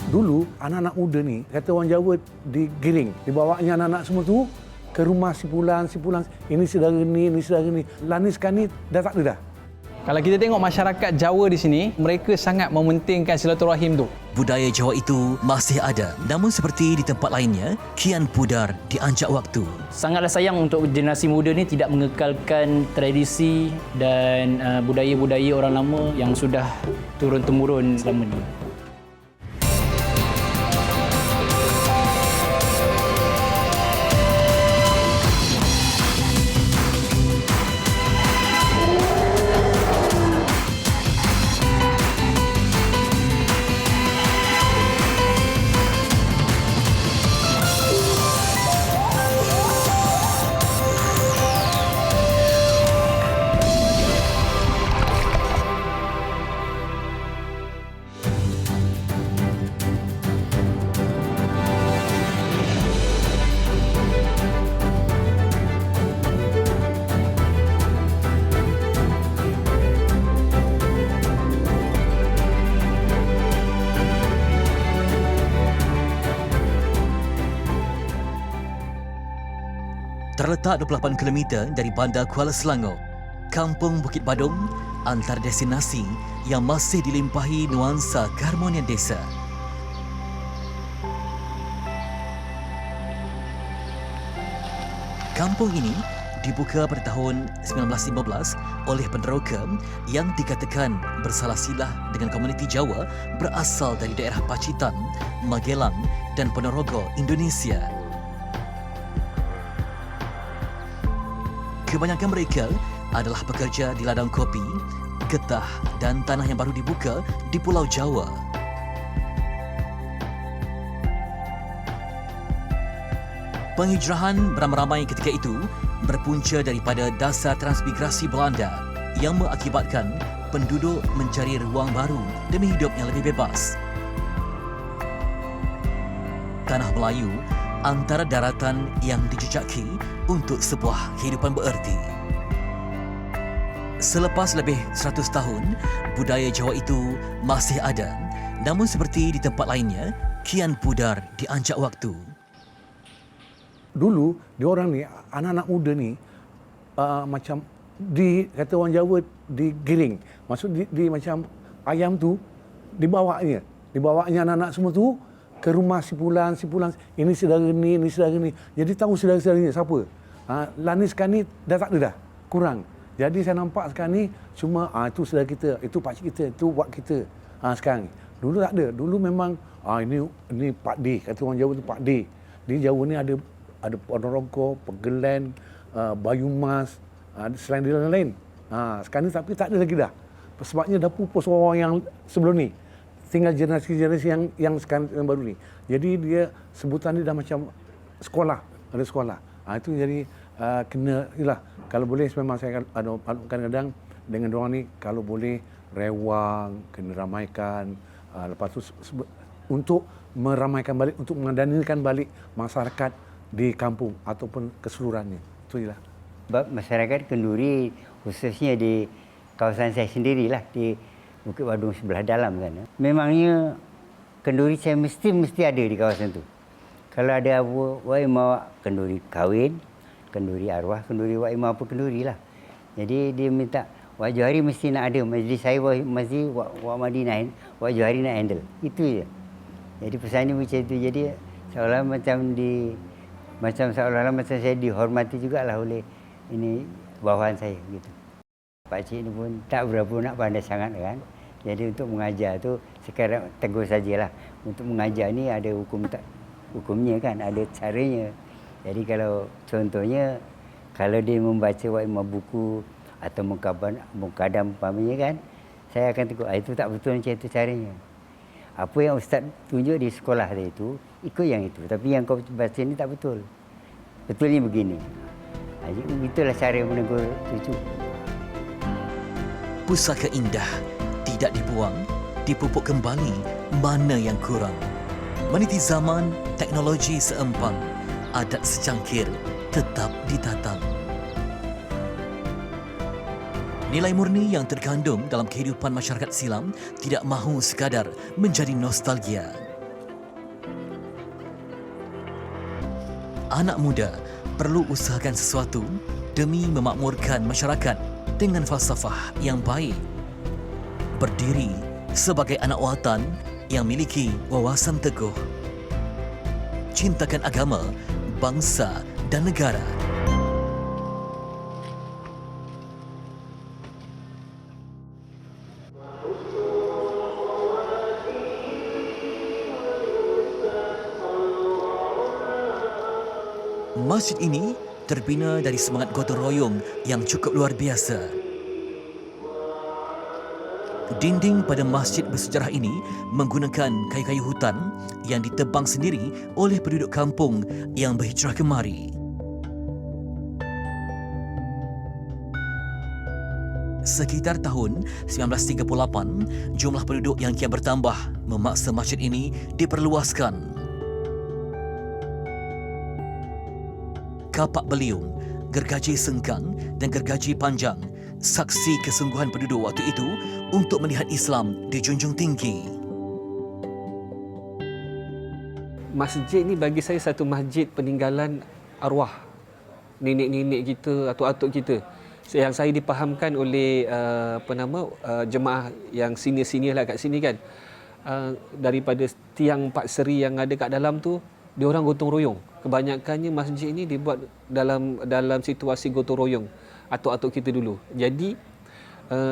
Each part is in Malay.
Dulu anak-anak muda ni, kata orang Jawa, digiring. Dibawanya anak-anak semua tu ke rumah si Fulan. Ini saudara ni, ini saudara ni. Lah ni sekarang ni dah tak ada dah. Kalau kita tengok masyarakat Jawa di sini, mereka sangat mementingkan silaturahim tu. Budaya Jawa itu masih ada, namun seperti di tempat lainnya, kian pudar dianjak waktu. Sangatlah sayang untuk generasi muda ni tidak mengekalkan tradisi dan budaya-budaya orang lama yang sudah turun-temurun selama ni. Terletak 28 km dari bandar Kuala Selangor, Kampung Bukit Badung antara destinasi yang masih dilimpahi nuansa keharmonian desa. Kampung ini dibuka pada tahun 1915 oleh penderoka yang dikatakan bersalah silah dengan komuniti Jawa berasal dari daerah Pacitan, Magelang dan Ponorogo, Indonesia. Kebanyakan mereka adalah pekerja di ladang kopi, getah dan tanah yang baru dibuka di Pulau Jawa. Penghijrahan beramai-ramai ketika itu berpunca daripada dasar transmigrasi Belanda yang mengakibatkan penduduk mencari ruang baru demi hidup yang lebih bebas. Tanah Melayu antara daratan yang dijejaki untuk sebuah kehidupan bererti. Selepas lebih 100 tahun, budaya Jawa itu masih ada, namun seperti di tempat lainnya, kian pudar dianjak waktu. Dulu, diorang ni, anak-anak muda ni, macam kata orang Jawa, digiring. Maksud di macam ayam tu, dibawanya anak-anak semua tu ke rumah si Fulan. Ini saudara ni, ini saudara ni. Jadi tahu saudara-saudaranya siapa. Lah ni sekarang ni dah tak ada dah. Kurang. Jadi saya nampak sekarang ni cuma itu saudara kita, itu pakcik kita, itu wak kita. Sekarang ni. Dulu tak ada. Dulu memang ini Pak D. Kata orang Jawa tu Pak D. Di Jawa ni ada Ponorogo, Pegelen, Bayumas, selain dia lain-lain. Sekarang ni tapi tak ada lagi dah. Sebabnya dah pupus orang yang sebelum ni. Tinggal generasi-generasi yang sekarang yang baru ni. Jadi dia sebutan dia dah macam sekolah, ada sekolah. Itu jadi kena ialah kalau boleh memang saya kadang-kadang dengan orang ni kalau boleh rewang, kena ramaikan, lepas tu untuk meramaikan balik, untuk mengandanikan balik masyarakat di kampung ataupun keseluruhannya. Itu jelah. Sebab masyarakat Kenduri khususnya di kawasan saya sendirilah di Bukit Badung sebelah dalam sana. Memangnya kenduri saya mesti ada di kawasan tu. Kalau ada apa, wak ima kenduri kahwin, kenduri arwah, kenduri wak ima apa kenduri lah. Jadi dia minta wak Johari mesti nak ada. Jadi saya mesti wak Madinah, wak Johari nak handle. Itu je. Jadi pesan ni macam itu. Jadi seolah seolah-olah macam saya dihormati jugalah oleh ini bawahan saya gitu. Pakcik ni pun tak berapa nak pandai sangat kan. Jadi untuk mengajar tu sekarang tegur sajalah. Untuk mengajar ni ada hukumnya kan, ada caranya. Jadi kalau contohnya kalau dia membaca wak buku atau mukadam umpamanya kan, saya akan tegur itu tak betul macam itu caranya. Apa yang ustaz tunjuk di sekolah dia itu ikut yang itu. Tapi yang kau baca ni tak betul. Betulnya begini. Itulah cara menegur cucu. Pusaka indah tidak dibuang, dipupuk kembali mana yang kurang. Meniti zaman, teknologi seempang, adat secangkir tetap ditatang. Nilai murni yang terkandung dalam kehidupan masyarakat silam tidak mahu sekadar menjadi nostalgia. anak muda perlu usahakan sesuatu demi memakmurkan masyarakat dengan falsafah yang baik. Berdiri sebagai anak watan yang memiliki wawasan teguh. Cintakan agama, bangsa dan negara. Masjid ini terbina dari semangat gotong royong yang cukup luar biasa. Dinding pada masjid bersejarah ini menggunakan kayu-kayu hutan yang ditebang sendiri oleh penduduk kampung yang berhijrah kemari. Sekitar tahun 1938, jumlah penduduk yang kian bertambah memaksa masjid ini diperluaskan. Kapak beliung, gergaji sengkang dan gergaji panjang saksi kesungguhan penduduk waktu itu untuk melihat Islam dijunjung tinggi. Masjid ni bagi saya satu masjid peninggalan arwah nenek-nenek kita, atuk-atuk kita. Yang saya dipahamkan oleh jemaah yang senior-senior lah kat sini kan. Daripada tiang Pak Seri yang ada kat dalam tu, dia orang gotong royong. Kebanyakannya masjid ini dibuat dalam situasi gotong royong atuk-atuk kita dulu. Jadi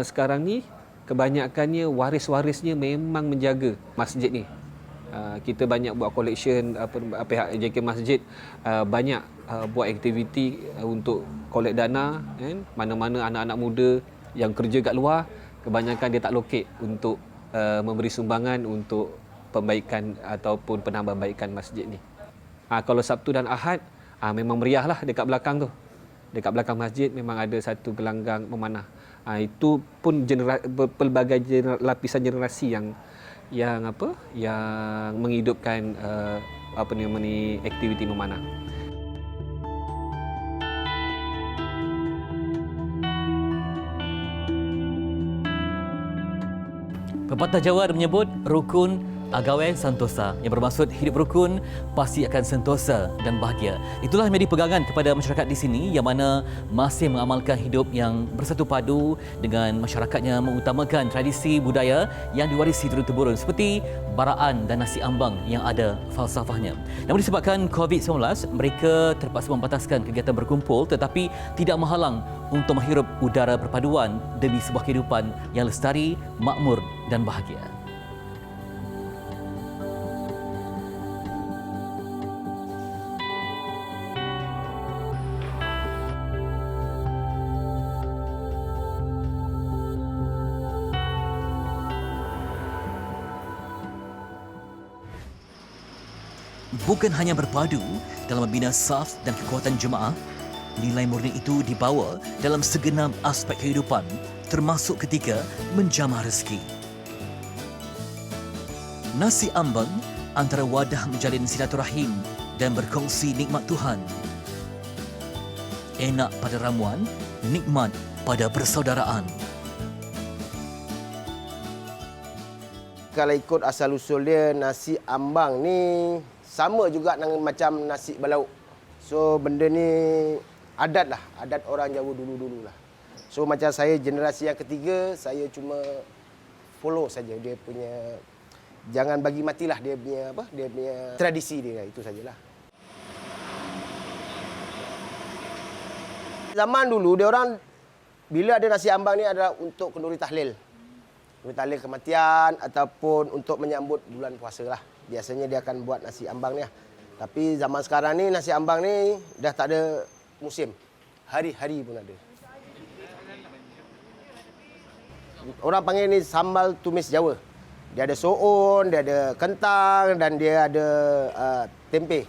sekarang ni kebanyakannya waris-warisnya memang menjaga masjid ni. Kita banyak buat collection, pihak JK Masjid banyak buat aktiviti untuk collect dana kan. Mana-mana anak-anak muda yang kerja kat luar, kebanyakan dia tak lokek untuk memberi sumbangan untuk pembaikan ataupun penambahbaikan masjid ni. Kalau Sabtu dan Ahad, memang meriah lah dekat belakang tu. Dekat belakang masjid memang ada satu gelanggang memanah. Itu pun pelbagai lapisan generasi yang menghidupkan aktiviti memanah. Pepatah Jawa menyebut rukun Agawen Santosa, yang bermaksud hidup rukun pasti akan sentosa dan bahagia. Itulah yang menjadi pegangan kepada masyarakat di sini yang mana masih mengamalkan hidup yang bersatu padu dengan masyarakatnya, mengutamakan tradisi budaya yang diwarisi turun-temurun seperti baraan dan nasi ambang yang ada falsafahnya. Namun disebabkan COVID-19, mereka terpaksa membataskan kegiatan berkumpul tetapi tidak menghalang untuk menghirup udara perpaduan demi sebuah kehidupan yang lestari, makmur dan bahagia. Bukan hanya berpadu dalam membina saf dan kekuatan jemaah, nilai murni itu dibawa dalam segenap aspek kehidupan, termasuk ketika menjamah rezeki. Nasi ambang antara wadah menjalin silaturahim dan berkongsi nikmat Tuhan. Enak pada ramuan, nikmat pada persaudaraan. Kalau ikut asal-usul dia, nasi ambang ni sama juga dengan macam nasi balauk. So benda ni adat lah, adat orang Jawa dulu-dulu lah. So macam saya generasi yang ketiga, saya cuma follow saja dia punya, jangan bagi matilah dia punya tradisi dia, itu sajalah. Zaman dulu dia orang bila ada nasi ambang ni adalah untuk kenduri tahlil. Kenduri tahlil kematian ataupun untuk menyambut bulan puasa lah. Biasanya dia akan buat nasi ambang ni lah. Tapi zaman sekarang ni nasi ambang ni dah tak ada musim. Hari-hari pun ada. Orang panggil ni sambal tumis Jawa. Dia ada so'on, dia ada kentang dan dia ada tempe.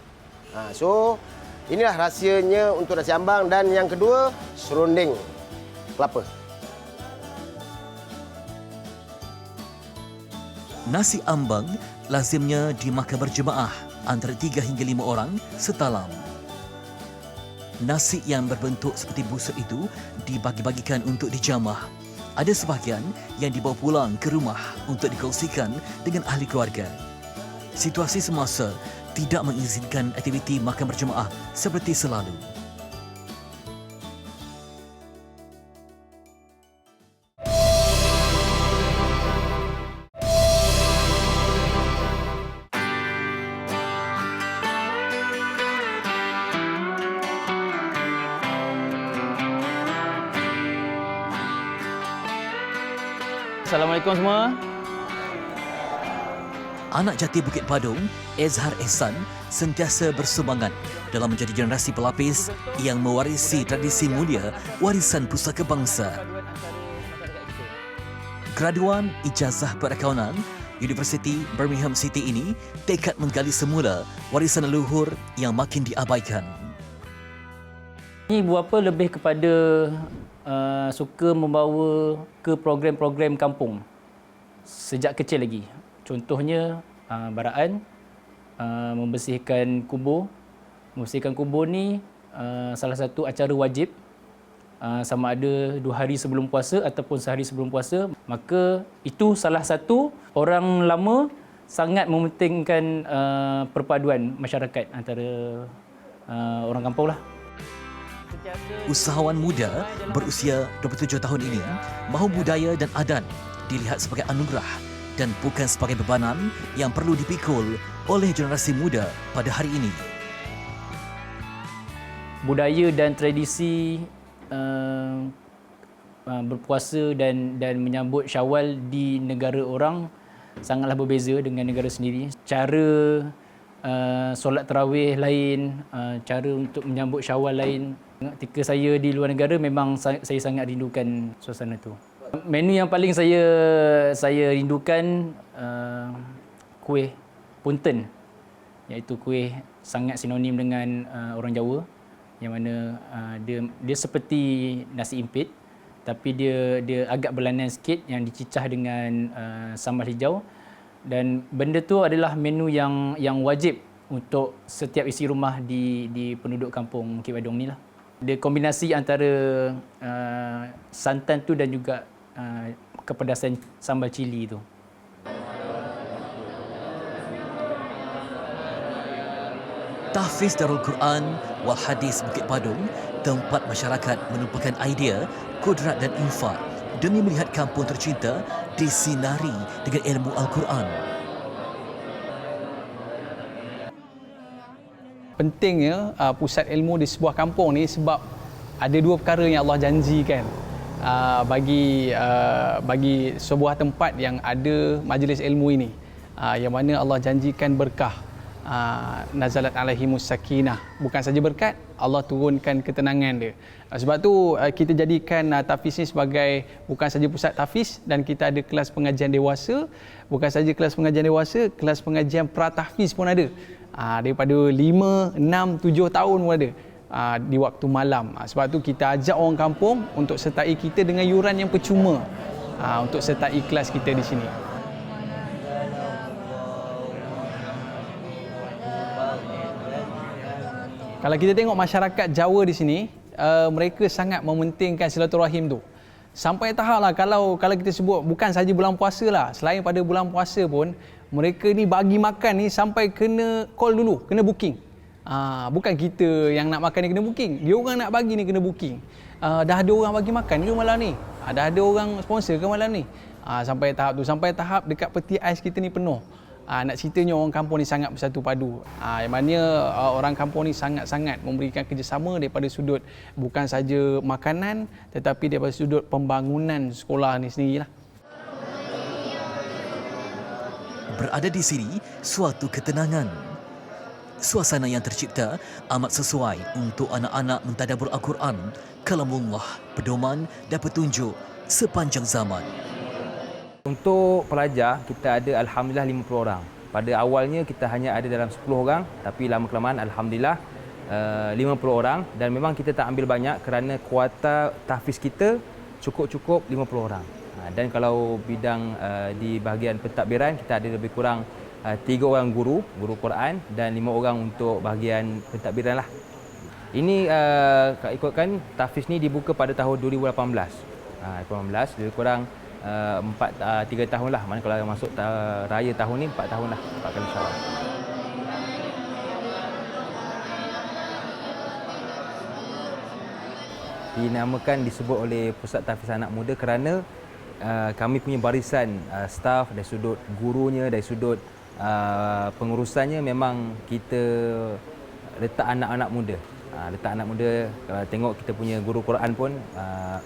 So inilah rahsianya untuk nasi ambang. Dan yang kedua, serunding kelapa. Nasi ambang lazimnya dimakan berjemaah antara 3 hingga 5 orang setalam. Nasi yang berbentuk seperti busuk itu dibagi-bagikan untuk dijamah. Ada sebahagian yang dibawa pulang ke rumah untuk dikongsikan dengan ahli keluarga. Situasi semasa tidak mengizinkan aktiviti makan berjemaah seperti selalu. Assalamualaikum semua. Anak jati Bukit Padung, Ezhar Ehsan, sentiasa bersemangat dalam menjadi generasi pelapis yang mewarisi tradisi mulia warisan pusaka bangsa. Graduan Ijazah Perakaunan Universiti Birmingham City ini tekad menggali semula warisan leluhur yang makin diabaikan. Ini buat apa lebih kepada suka membawa ke program-program kampung sejak kecil lagi. Contohnya baraan, membersihkan kubur. Membersihkan kubur ni salah satu acara wajib, sama ada 2 hari sebelum puasa ataupun sehari sebelum puasa. Maka itu salah satu orang lama sangat mementingkan perpaduan masyarakat antara orang kampung lah. Usahawan muda berusia 27 tahun ini mahu budaya dan adat dilihat sebagai anugerah dan bukan sebagai bebanan yang perlu dipikul oleh generasi muda pada hari ini. Budaya dan tradisi berpuasa dan menyambut Syawal di negara orang sangatlah berbeza dengan negara sendiri. Cara solat tarawih lain, cara untuk menyambut Syawal lain. Ketika saya di luar negara memang saya sangat rindukan suasana itu. Menu yang paling saya rindukan kuih punten, iaitu kuih sangat sinonim dengan orang Jawa, yang mana dia seperti nasi impit tapi dia agak berlainan sikit, yang dicicah dengan sambal hijau, dan benda tu adalah menu yang wajib untuk setiap isi rumah di penduduk kampung Bukit Padung ni lah. Dia kombinasi antara santan tu dan juga kepedasan sambal cili tu. Tahfiz Darul Quran wal Hadis Bukit Padung, tempat masyarakat menumpahkan idea, kudrat dan infak demi melihat kampung tercinta disinari dengan ilmu Al-Quran. Pentingnya pusat ilmu di sebuah kampung ni sebab ada 2 perkara yang Allah janjikan bagi sebuah tempat yang ada majlis ilmu ini, yang mana Allah janjikan berkah. Nazalat alaihimus sakinah, bukan saja berkat, Allah turunkan ketenangan dia. Sebab tu kita jadikan tahfiz ni sebagai bukan saja pusat tahfiz, dan kita ada kelas pengajian dewasa. Bukan saja kelas pengajian dewasa, kelas pengajian pra-tahfiz pun ada. Daripada 5, 6, 7 tahun pun ada di waktu malam. Sebab tu kita ajak orang kampung untuk sertai kita dengan yuran yang percuma untuk sertai kelas kita di sini. Kalau kita tengok masyarakat Jawa di sini, mereka sangat mementingkan silaturahim tu. Sampai tahap lah kalau kita sebut bukan saja bulan puasa lah, selain pada bulan puasa pun mereka ni bagi makan ni sampai kena call dulu, kena booking. Bukan kita yang nak makan ni kena booking, dia orang nak bagi ni kena booking. Dah ada orang bagi makan ke malam ni? Dah ada orang sponsor ke malam ni? Sampai tahap tu, sampai tahap dekat peti ais kita ni penuh. Nak ceritanya orang kampung ni sangat bersatu padu. Yang mana orang kampung ni sangat-sangat memberikan kerjasama daripada sudut bukan saja makanan, tetapi daripada sudut pembangunan sekolah ni sendirilah. Berada di sini suatu ketenangan. Suasana yang tercipta amat sesuai untuk anak-anak mentadabbur Al-Quran, kalamullah, pedoman dan petunjuk sepanjang zaman. Untuk pelajar, kita ada Alhamdulillah 50 orang. Pada awalnya kita hanya ada dalam 10 orang, tapi lama-kelamaan Alhamdulillah 50 orang. Dan memang kita tak ambil banyak kerana kuota tahfiz kita cukup-cukup 50 orang. Dan kalau bidang di bahagian pentadbiran, kita ada lebih kurang 3 orang guru Quran dan 5 orang untuk bahagian pentadbiran lah. Ini ikutkan tahfiz ni dibuka pada tahun 2018. 2018 lebih kurang 3 tahun lah. Mana kalau masuk raya tahun ni 4 tahun lah, 4 kali Syawal. dinamakan disebut oleh Pusat Tahfiz Anak Muda kerana kami punya barisan staf dari sudut gurunya, dari sudut pengurusannya memang kita letak anak-anak muda. Letak anak muda, kalau tengok kita punya guru Quran pun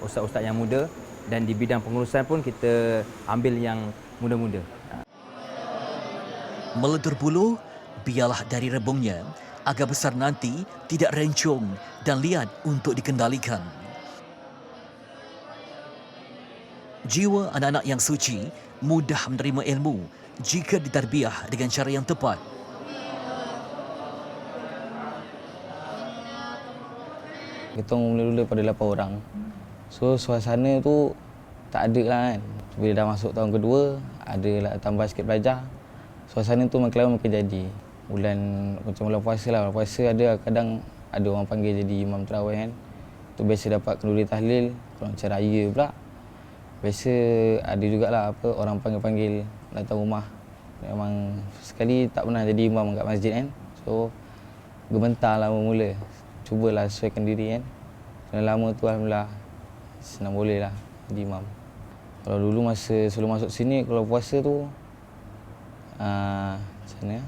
ustaz-ustaz yang muda, dan di bidang pengurusan pun kita ambil yang muda-muda. Meledur bulu, biarlah dari rebungnya, agar besar nanti tidak rencong dan liat untuk dikendalikan. Jiwa anak-anak yang suci mudah menerima ilmu jika ditarbiah dengan cara yang tepat. Kita mula-mula daripada 8 orang. So suasana tu tak ada lah kan. Bila dah masuk tahun kedua, ada lah tambah sikit belajar. Suasana tu makin lama makin jadi. Macam bulan puasa lah. Bulan puasa ada kadang ada orang panggil jadi imam tarawih kan. Tu biasa dapat kenduri tahlil, kalau macam raya pula. Biasa ada jugalah orang panggil-panggil datang rumah. Memang sekali tak pernah jadi imam kat masjid kan. So gementar lah mula-mula. Cubalah sesuaikan diri kan. Lama tu alhamdulillah senang boleh lah jadi imam. Kalau dulu masa sebelum masuk sini, kalau puasa tu macam mana?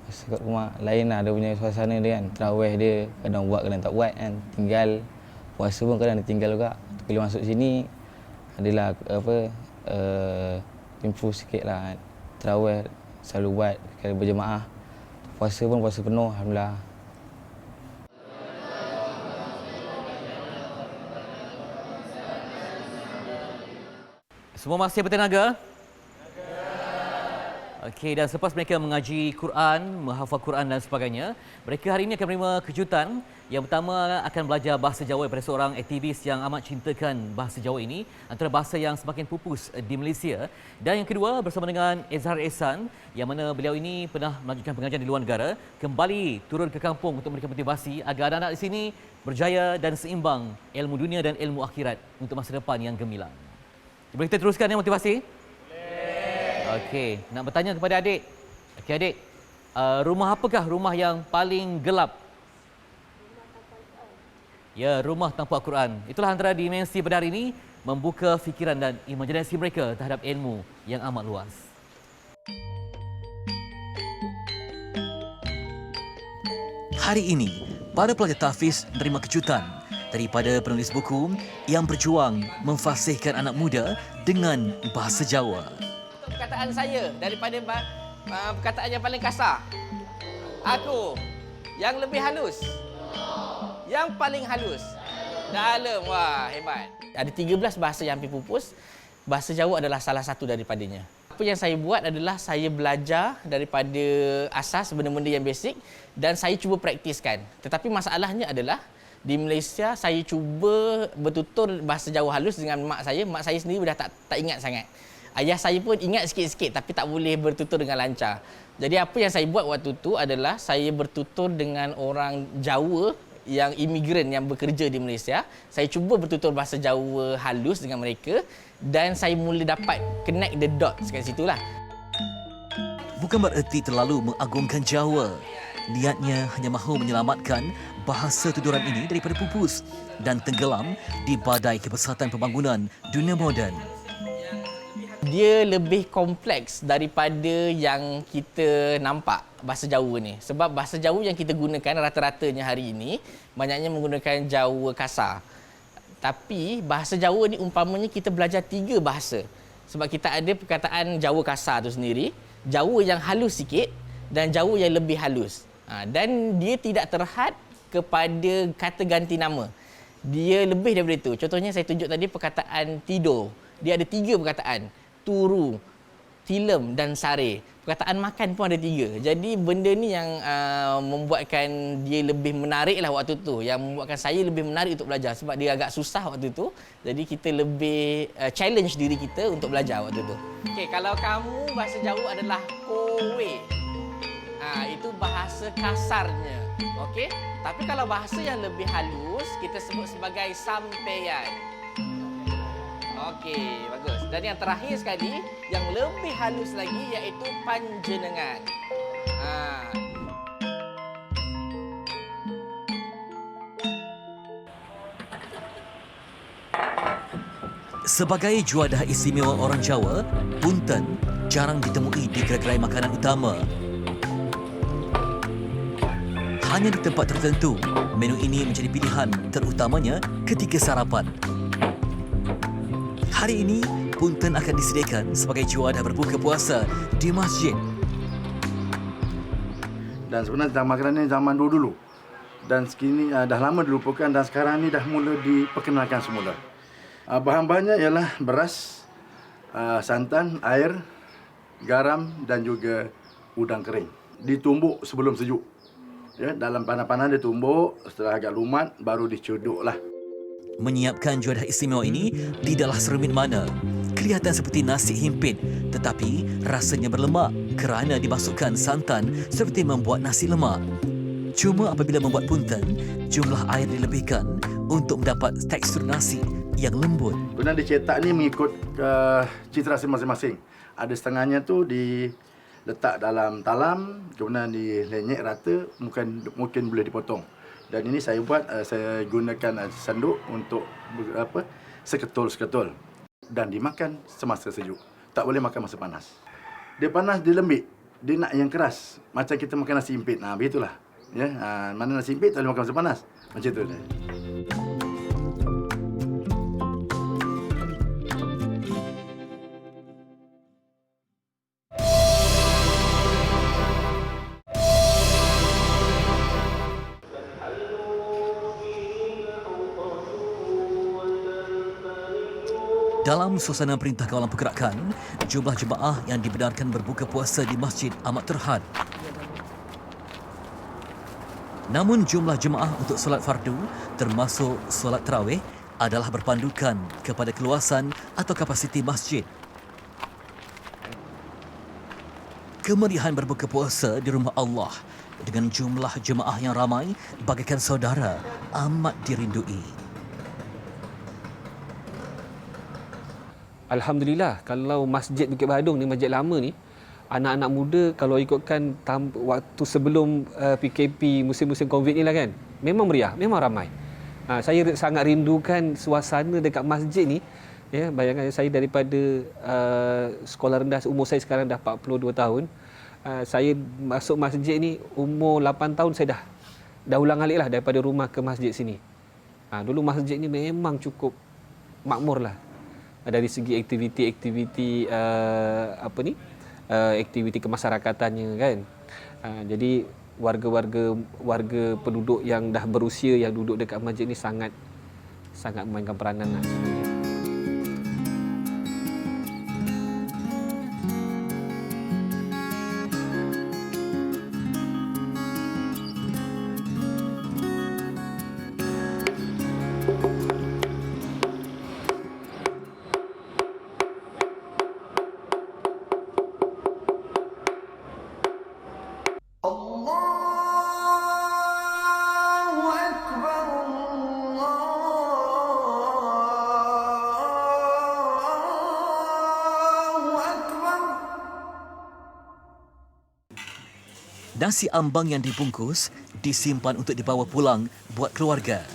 Masa kat rumah lain lah, dia punya suasana dia kan. Tarawih dia kadang buat kadang tak buat kan. Tinggal puasa pun kadang dia tinggal juga. Bila masuk sini adalah improve sikit lah kan. Tarawih selalu buat kalau berjemaah. Puasa pun puasa penuh alhamdulillah. Semua masih bertenaga? Okey, dan selepas mereka mengaji Quran, menghafal Quran dan sebagainya, mereka hari ini akan menerima kejutan. Yang pertama akan belajar bahasa Jawa daripada seorang aktivis yang amat cintakan bahasa Jawa ini, antara bahasa yang semakin pupus di Malaysia. Dan yang kedua bersama dengan Ezhar Ehsan, yang mana beliau ini pernah melanjutkan pengajian di luar negara, kembali turun ke kampung untuk memberikan motivasi agar anak-anak di sini berjaya dan seimbang ilmu dunia dan ilmu akhirat untuk masa depan yang gemilang. Boleh kita teruskan ya motivasi? Boleh. Okey, nak bertanya kepada adik. Okey adik, rumah apakah rumah yang paling gelap? Ya, rumah tanpa Al-Quran. Itulah antara dimensi pada hari ini, membuka fikiran dan imajinasi mereka terhadap ilmu yang amat luas. Hari ini, para pelajar tahfiz menerima kejutan daripada penulis buku yang berjuang memfasihkan anak muda dengan bahasa Jawa. Perkataan saya daripada perkataan yang paling kasar. Aku yang lebih halus. Yang paling halus. Dalam, wah hebat. Ada 13 bahasa yang hampir pupus. Bahasa Jawa adalah salah satu daripadanya. Apa yang saya buat adalah saya belajar daripada asas benda-benda yang basic dan saya cuba praktiskan. Tetapi masalahnya adalah di Malaysia saya cuba bertutur bahasa Jawa halus dengan mak saya. Mak saya sendiri dah tak ingat sangat. Ayah saya pun ingat sikit-sikit tapi tak boleh bertutur dengan lancar. Jadi apa yang saya buat waktu tu adalah saya bertutur dengan orang Jawa yang imigran yang bekerja di Malaysia. Saya cuba bertutur bahasa Jawa halus dengan mereka dan saya mula dapat connect the dots kat situlah. Bukan bererti terlalu mengagungkan Jawa. Niatnya hanya mahu menyelamatkan bahasa tuduran ini daripada pupus dan tenggelam di badai kebesatan pembangunan dunia moden. Dia lebih kompleks daripada yang kita nampak bahasa Jawa ni. Sebab bahasa Jawa yang kita gunakan rata-ratanya hari ini banyaknya menggunakan Jawa kasar. Tapi bahasa Jawa ni umpamanya kita belajar 3 bahasa. Sebab kita ada perkataan Jawa kasar tu sendiri, Jawa yang halus sikit dan Jawa yang lebih halus. Dan dia tidak terhad kepada kata ganti nama. Dia lebih daripada itu. Contohnya saya tunjuk tadi perkataan tidur. Dia ada 3 perkataan. Turu, tilem dan sare. Perkataan makan pun ada 3. Jadi benda ni yang membuatkan dia lebih menarik lah waktu tu. Yang membuatkan saya lebih menarik untuk belajar. Sebab dia agak susah waktu tu. Jadi kita lebih challenge diri kita untuk belajar waktu tu. Okey, kalau kamu bahasa Jawa adalah kowe. Itu bahasa kasarnya. Okey? Tapi kalau bahasa yang lebih halus, kita sebut sebagai sampeyan. Okey, bagus. Dan yang terakhir sekali, yang lebih halus lagi iaitu panjenengan. Sebagai juadah istimewa orang Jawa, punten jarang ditemui di gerai-gerai makanan utama. Hanya di tempat tertentu, menu ini menjadi pilihan terutamanya ketika sarapan. Hari ini, punten akan disediakan sebagai juadah berbuka puasa di masjid. Dan sebenarnya makanan ini zaman dulu. Dan sekini dah lama dilupakan dan sekarang ni dah mula diperkenalkan semula. Bahan-bahannya ialah beras, santan, air, garam dan juga udang kering. Ditumbuk sebelum sejuk. Ya, dalam panas-panas ditumbuk, setelah agak lumat baru dicuduklah. Menyiapkan juadah istimewa ini tidaklah serumit mana. Kelihatan seperti nasi himpit tetapi rasanya berlemak kerana dimasukkan santan seperti membuat nasi lemak. Cuma apabila membuat punten, jumlah air dilebihkan untuk mendapat tekstur nasi yang lembut. Kemudian dicetak ni mengikut cita rasa masing-masing. Ada setengahnya tu diletak dalam talam, kemudian dilenyek rata, mungkin boleh dipotong. Dan ini saya buat, saya gunakan sanduk untuk seketul-seketul dan dimakan semasa sejuk. Tak boleh makan masa panas. Dia panas, dia lembik. Dia nak yang keras. Macam kita makan nasi impit. Begitulah. Ya, mana nasi impit tak boleh makan masa panas. Macam tu dia. Dalam suasana Perintah Kawalan Pergerakan, jumlah jemaah yang dibenarkan berbuka puasa di masjid amat terhad. Namun jumlah jemaah untuk solat fardu, termasuk solat tarawih, adalah berpandukan kepada keluasan atau kapasiti masjid. Kemeriahan berbuka puasa di rumah Allah dengan jumlah jemaah yang ramai bagaikan saudara amat dirindui. Alhamdulillah, kalau Masjid Bukit Badung ni, masjid lama ni, anak-anak muda kalau ikutkan waktu sebelum PKP, musim-musim COVID ni lah kan, memang meriah, memang ramai. Saya sangat rindukan suasana dekat masjid ni. Ya, bayangkan saya daripada sekolah rendah, umur saya sekarang dah 42 tahun. Saya masuk masjid ni umur 8 tahun, saya dah ulang-alik lah daripada rumah ke masjid sini. Dulu masjid ni memang cukup makmur lah. Dari segi aktiviti aktiviti kemasyarakatannya kan. Jadi warga penduduk yang dah berusia yang duduk dekat masjid ni sangat memainkan peranan lah sebenarnya. Nasi ambang yang dibungkus disimpan untuk dibawa pulang buat keluarga.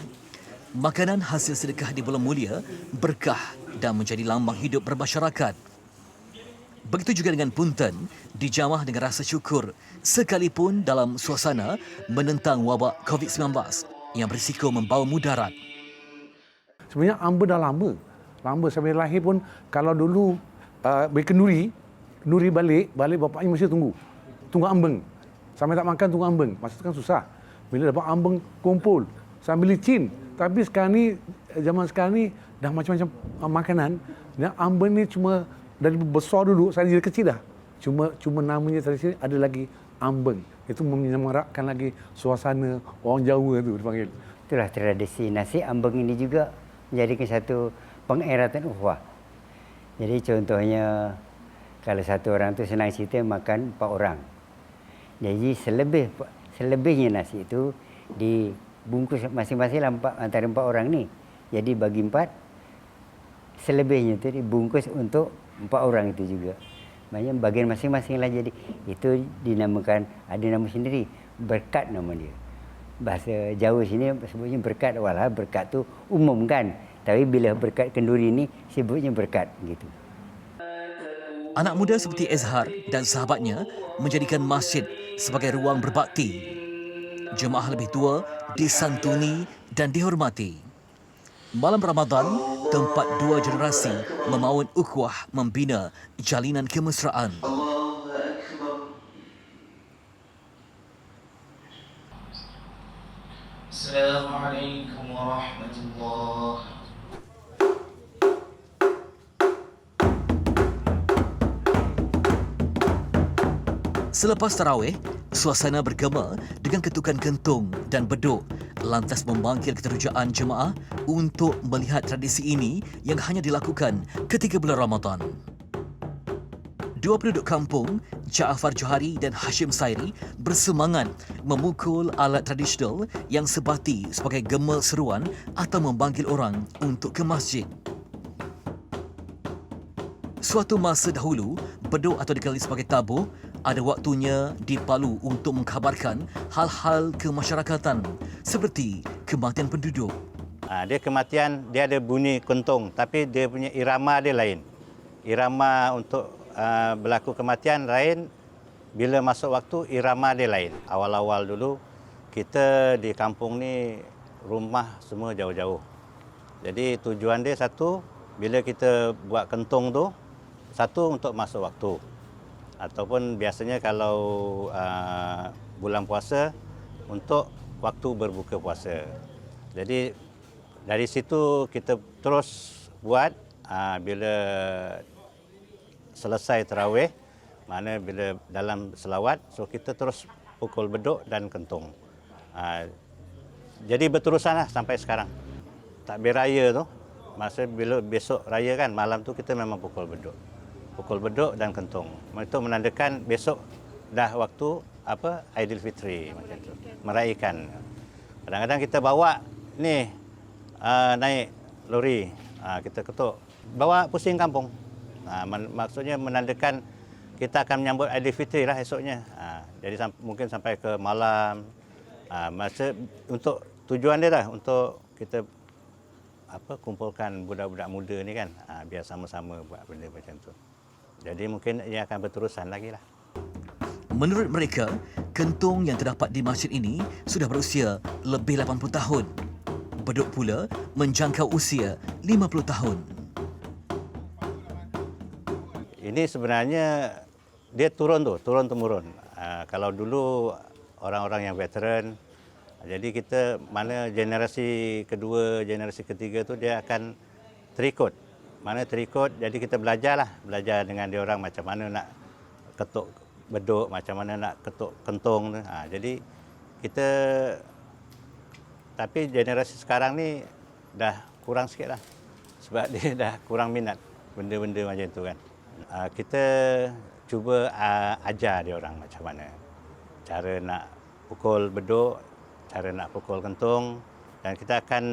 Makanan hasil sedekah di bulan mulia berkah dan menjadi lambang hidup bermasyarakat. Begitu juga dengan punten, dijamah dengan rasa syukur sekalipun dalam suasana menentang wabak COVID-19 yang berisiko membawa mudarat. Sebenarnya amba dah lama. Lama sampai lahir pun kalau dulu beri kenduri balik bapaknya mesti tunggu ambeng. Sampai tak makan tunggu ambeng. Masa tu kan susah. Bila dapat ambeng kumpul sambil licin. Tapi sekarang ni, zaman sekarang ni dah macam-macam makanan. Dan ambeng ni cuma dari besar dulu, saya jadi kecil dah. Cuma namanya tradisi ada lagi ambeng. Itu menyemarakkan lagi suasana orang Jawa tu dipanggil. Itulah tradisi. Nasi ambeng ini juga menjadikan satu pengeratan ukhuwah. Jadi contohnya kalau satu orang tu senang cerita makan 4 orang. Jadi selebihnya nasi itu dibungkus masing-masing antara 4 orang ni. Jadi bagi 4, selebihnya itu dibungkus untuk 4 orang itu juga. Maksudnya bagian masing-masing lah. Jadi itu dinamakan, ada nama sendiri, berkat nama dia. Bahasa Jawa sini sebutnya berkat, walau berkat tu umum kan. Tapi bila berkat kenduri ni sebutnya berkat gitu. Anak muda seperti Ezhar dan sahabatnya menjadikan masjid sebagai ruang berbakti. Jemaah lebih tua disantuni dan dihormati. Malam Ramadan, tempat dua generasi memaun ukhuwah membina jalinan kemesraan. Assalamualaikum warahmatullahi. Selepas tarawih, suasana bergema dengan ketukan kentung dan beduk lantas memanggil keterujaan jemaah untuk melihat tradisi ini yang hanya dilakukan ketika bulan Ramadan. Dua penduduk kampung, Jaafar Johari dan Hashim Sairi, bersemangat memukul alat tradisional yang sebati sebagai gema seruan atau memanggil orang untuk ke masjid. Suatu masa dahulu, beduk atau dikenali sebagai tabuh ada waktunya dipalu untuk mengkhabarkan hal-hal kemasyarakatan seperti kematian penduduk. Dia kematian, dia ada bunyi kentung tapi dia punya irama dia lain. Irama untuk berlaku kematian lain, bila masuk waktu irama dia lain. Awal-awal dulu kita di kampung ni rumah semua jauh-jauh. Jadi tujuan dia satu, bila kita buat kentung tu, satu untuk masuk waktu. Ataupun biasanya kalau bulan puasa untuk waktu berbuka puasa. Jadi dari situ kita terus buat bila selesai tarawih, mana bila dalam selawat, so kita terus pukul beduk dan kentung. Jadi berterusanlah sampai sekarang. Takbir raya tu, masa bila besok raya kan, malam tu kita memang pukul beduk. Pukul beduk dan kentung. Itu menandakan besok dah waktu Aidilfitri macam tu. Meraihkan. Kadang-kadang kita bawa ni naik lori, kita ketuk, bawa pusing kampung. Maksudnya menandakan kita akan menyambut Aidilfitri lah esoknya. Jadi mungkin sampai ke malam. Masa untuk tujuan dia lah untuk kita kumpulkan budak-budak muda ni kan, biar sama-sama buat benda macam tu. Jadi mungkin ia akan berterusan lagi lah. Menurut mereka, kentung yang terdapat di masjid ini sudah berusia lebih 80 tahun. Beduk pula menjangkau usia 50 tahun. Ini sebenarnya dia turun-temurun. Kalau dulu orang-orang yang veteran, jadi kita mana generasi kedua, generasi ketiga tu dia akan terikut. Mana terikut, jadi kita belajar dengan dia orang macam mana nak ketuk beduk, macam mana nak ketuk kentung tu. Jadi kita, tapi generasi sekarang ni dah kurang sikit lah. Sebab dia dah kurang minat benda-benda macam tu kan. Kita cuba ajar dia orang macam mana cara nak pukul beduk, cara nak pukul kentung, dan kita akan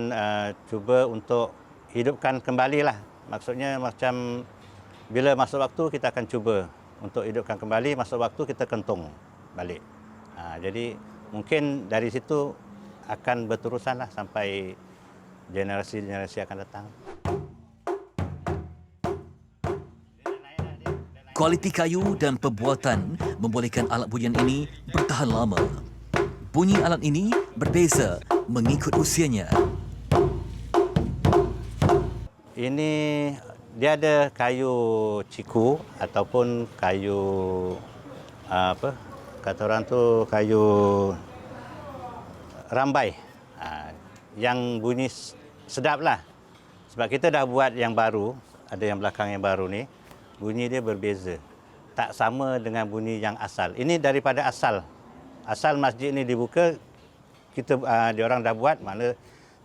cuba untuk hidupkan kembali lah. Maksudnya macam bila masuk waktu kita akan cuba untuk hidupkan kembali, masuk waktu kita kentung balik. Jadi mungkin dari situ akan berterusan lah sampai generasi-generasi akan datang. Kualiti kayu dan pembuatan membolehkan alat bunyian ini bertahan lama. Bunyi alat ini berbeza mengikut usianya. Ini dia ada kayu ciku ataupun kayu kata orang tu kayu rambai. Yang bunyi sedap lah. Sebab kita dah buat yang baru, ada yang belakang yang baru ni, bunyi dia berbeza. Tak sama dengan bunyi yang asal. Ini daripada asal. Asal masjid ni dibuka, kita diorang dah buat, mana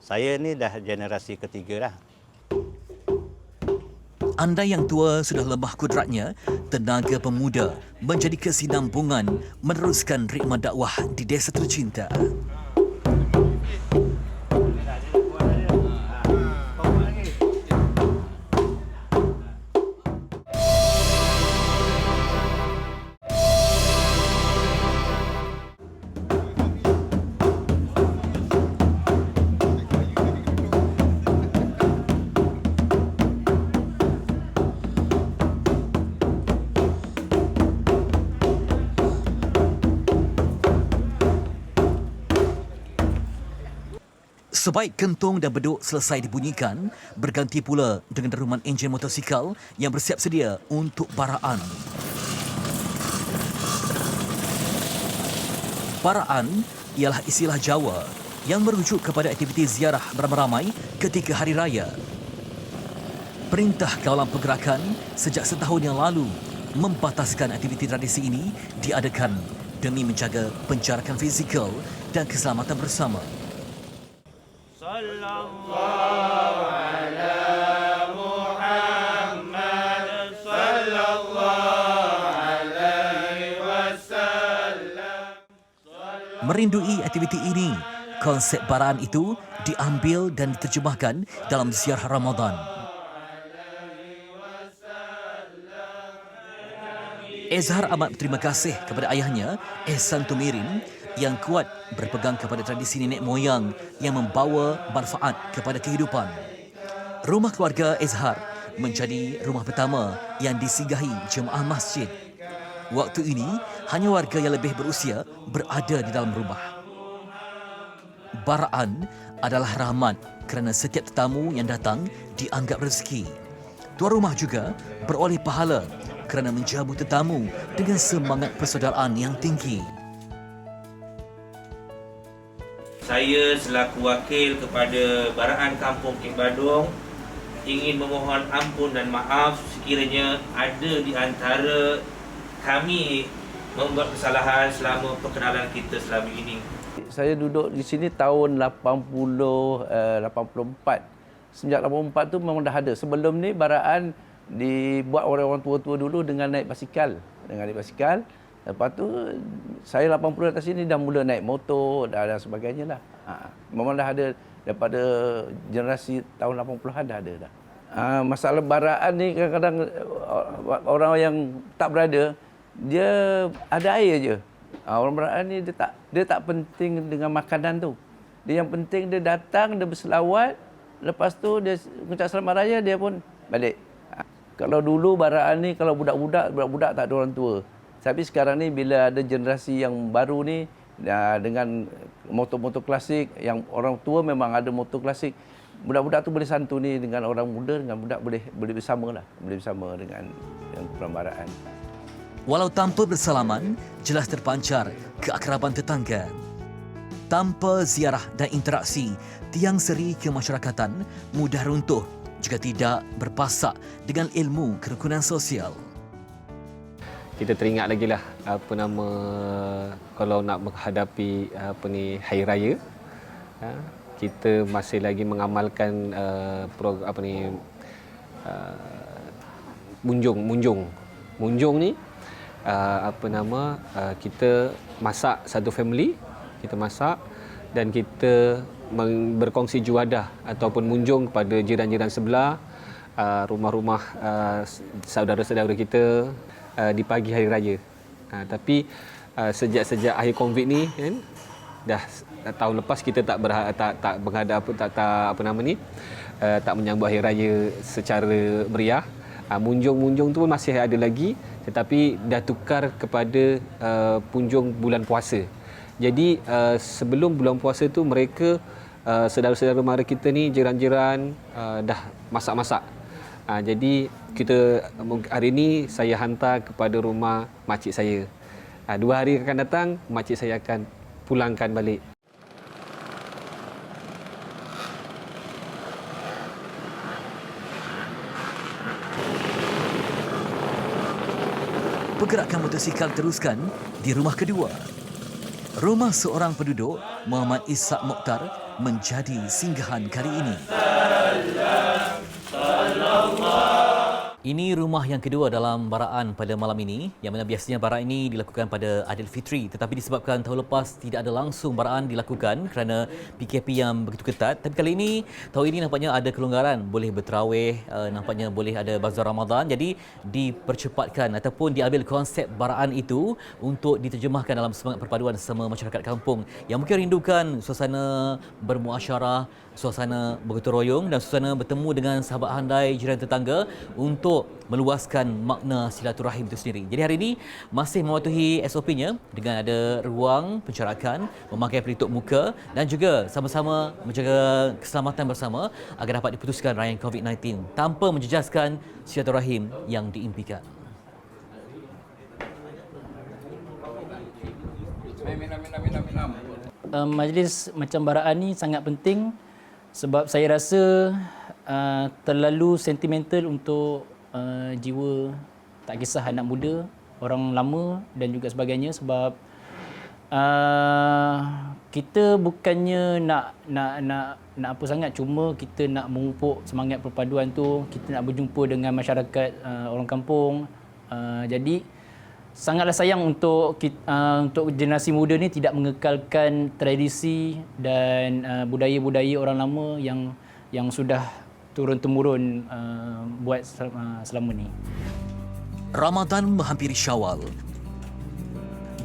saya ni dah generasi ketiga dah. Anda yang tua sudah lemah kudratnya, tenaga pemuda menjadi kesinambungan meneruskan rikmat dakwah di desa tercinta. Sebaik kentong dan beduk selesai dibunyikan, berganti pula dengan deruman enjin motosikal yang bersiap sedia untuk baraan. Baraan ialah istilah Jawa yang merujuk kepada aktiviti ziarah beramai-ramai ketika hari raya. Perintah Kawalan Pergerakan sejak setahun yang lalu membataskan aktiviti tradisi ini diadakan demi menjaga penjarakan fizikal dan keselamatan bersama. Merindui aktiviti ini, konsep baraan itu diambil dan diterjemahkan dalam ziarah Ramadan. Ezhar amat berterima kasih kepada ayahnya, Ehsan Tumirin, yang kuat berpegang kepada tradisi nenek moyang yang membawa manfaat kepada kehidupan. Rumah keluarga Ezhar menjadi rumah pertama yang disinggahi jemaah masjid. Waktu ini, hanya warga yang lebih berusia berada di dalam rumah. Baraan adalah rahmat kerana setiap tetamu yang datang dianggap rezeki. Tuan rumah juga beroleh pahala kerana menjamu tetamu dengan semangat persaudaraan yang tinggi. Saya selaku wakil kepada Baraan Kampung Kek Badung ingin memohon ampun dan maaf sekiranya ada di antara kami membuat kesalahan selama perkenalan kita selama ini. Saya duduk di sini tahun 84. Sejak 84 tu memang dah ada. Sebelum ni baraan dibuat oleh orang tua-tua dulu dengan naik basikal. Lepas tu saya 80 atas sini dah mula naik motor dan sebagainya lah. Memang dah ada daripada generasi tahun 80-an dah ada dah. Masalah baraan ni kadang-kadang orang yang tak berada, dia ada air je. Orang baraan ni dia tak penting dengan makanan tu. Dia yang penting dia datang, dia berselawat, lepas tu dia mengucap selamat raya, dia pun balik. Kalau dulu baraan ni kalau budak-budak tak ada orang tua. Tapi sekarang ni bila ada generasi yang baru ni dengan motor-motor klasik, yang orang tua memang ada motor klasik, budak-budak tu boleh santuni dengan orang muda, dengan budak boleh bersama dengan perbaraan. Walau tanpa bersalaman, jelas terpancar keakraban tetangga. Tanpa ziarah dan interaksi, tiang seri kemasyarakatan mudah runtuh jika tidak berpasak dengan ilmu kerukunan sosial. Kita teringat lagi lah kalau nak menghadapi hari raya, kita masih lagi mengamalkan munjung ni kita masak satu family, kita masak dan kita berkongsi juadah ataupun munjung kepada jiran-jiran sebelah, rumah-rumah saudara-saudara kita di pagi hari raya. Tapi sejak akhir Covid ni kan, dah tahun lepas kita tak menyambut hari raya secara meriah. Munjung tu masih ada lagi, tetapi dah tukar kepada punjung bulan puasa. Jadi sebelum bulan puasa tu mereka saudara-saudara mara kita ni, jiran-jiran dah masak-masak. Jadi kita hari ini saya hantar kepada rumah makcik saya. 2 hari akan datang makcik saya akan pulangkan balik. Pergerakan motosikal teruskan di rumah kedua. Rumah seorang penduduk, Muhammad Ishak Mokhtar, menjadi singgahan kali ini. Ini rumah yang kedua dalam baraan pada malam ini, yang mana biasanya baraan ini dilakukan pada Aidilfitri, tetapi disebabkan tahun lepas tidak ada langsung baraan dilakukan kerana PKP yang begitu ketat. Tapi kali ini, tahun ini nampaknya ada kelonggaran, boleh berterawih, nampaknya boleh ada bazar Ramadan, jadi dipercepatkan ataupun diambil konsep baraan itu untuk diterjemahkan dalam semangat perpaduan sesama masyarakat kampung yang mungkin rindukan suasana bermuasyarah, suasana bergotong royong dan suasana bertemu dengan sahabat handai, jiran tetangga untuk untuk meluaskan makna silaturahim itu sendiri. Jadi hari ini masih mematuhi SOP-nya dengan ada ruang pencerakan, memakai pelitup muka dan juga sama-sama menjaga keselamatan bersama agar dapat diputuskan rayaan COVID-19 tanpa menjejaskan silaturahim yang diimpikan. Majlis macam baraan ni sangat penting sebab saya rasa terlalu sentimental untuk jiwa, tak kisah anak muda, orang lama dan juga sebagainya, sebab kita bukannya nak apa sangat, cuma kita nak memupuk semangat perpaduan tu, kita nak berjumpa dengan masyarakat orang kampung. Jadi sangatlah sayang untuk generasi muda ni tidak mengekalkan tradisi dan budaya-budaya orang lama yang sudah turun-temurun buat selama ni. Ramadan menghampiri Syawal.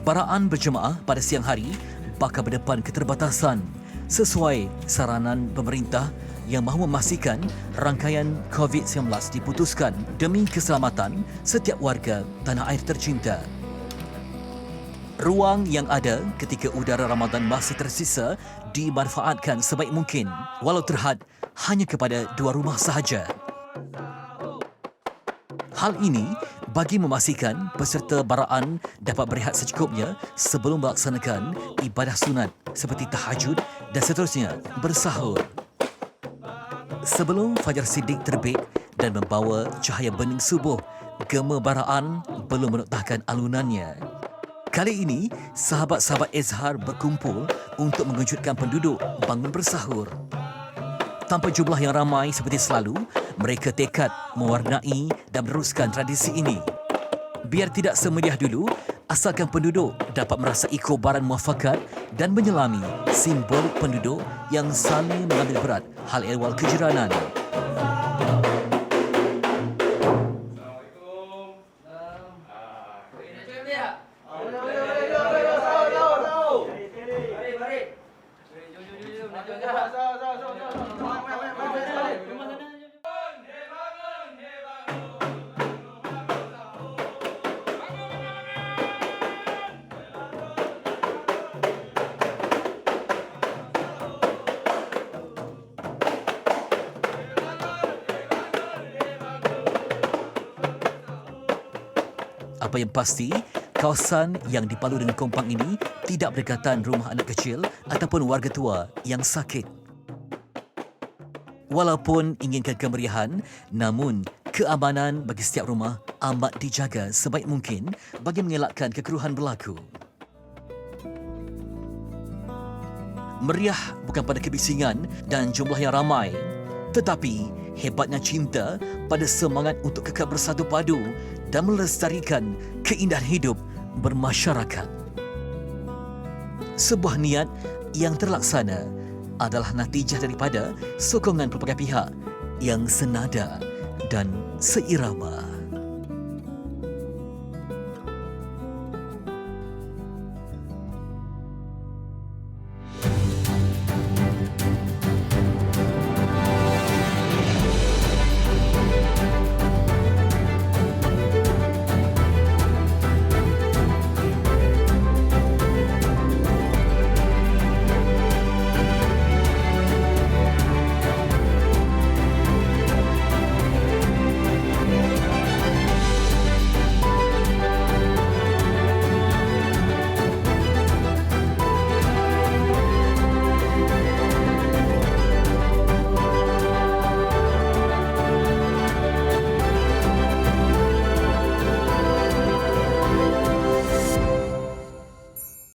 Baraan berjemaah pada siang hari bakal berdepan keterbatasan sesuai saranan pemerintah yang mahu memastikan rangkaian COVID-19 diputuskan demi keselamatan setiap warga tanah air tercinta. Ruang yang ada ketika udara Ramadan masih tersisa dimanfaatkan sebaik mungkin walau terhad hanya kepada 2 rumah sahaja. Hal ini bagi memastikan peserta baraan dapat berehat secukupnya sebelum melaksanakan ibadah sunat seperti tahajud dan seterusnya bersahur. Sebelum fajar siddiq terbit dan membawa cahaya bening subuh, gema baraan belum menoktahkan alunannya. Kali ini, sahabat-sahabat Izhar berkumpul untuk mengejutkan penduduk bangun bersahur. Tanpa jumlah yang ramai seperti selalu, mereka tekad mewarnai dan meneruskan tradisi ini. Biar tidak semeriah dulu, asalkan penduduk dapat merasai kobaran muafakat dan menyelami simbol penduduk yang saling mengambil berat hal ehwal kejiranan. Apa yang pasti, kawasan yang dipalu dengan kompang ini tidak berdekatan rumah anak kecil ataupun warga tua yang sakit. Walaupun inginkan kemeriahan, namun keamanan bagi setiap rumah amat dijaga sebaik mungkin bagi mengelakkan kekeruhan berlaku. Meriah bukan pada kebisingan dan jumlah yang ramai, tetapi hebatnya cinta pada semangat untuk kekal bersatu padu dan melestarikan keindahan hidup bermasyarakat. Sebuah niat yang terlaksana adalah natijah daripada sokongan pelbagai pihak yang senada dan seirama.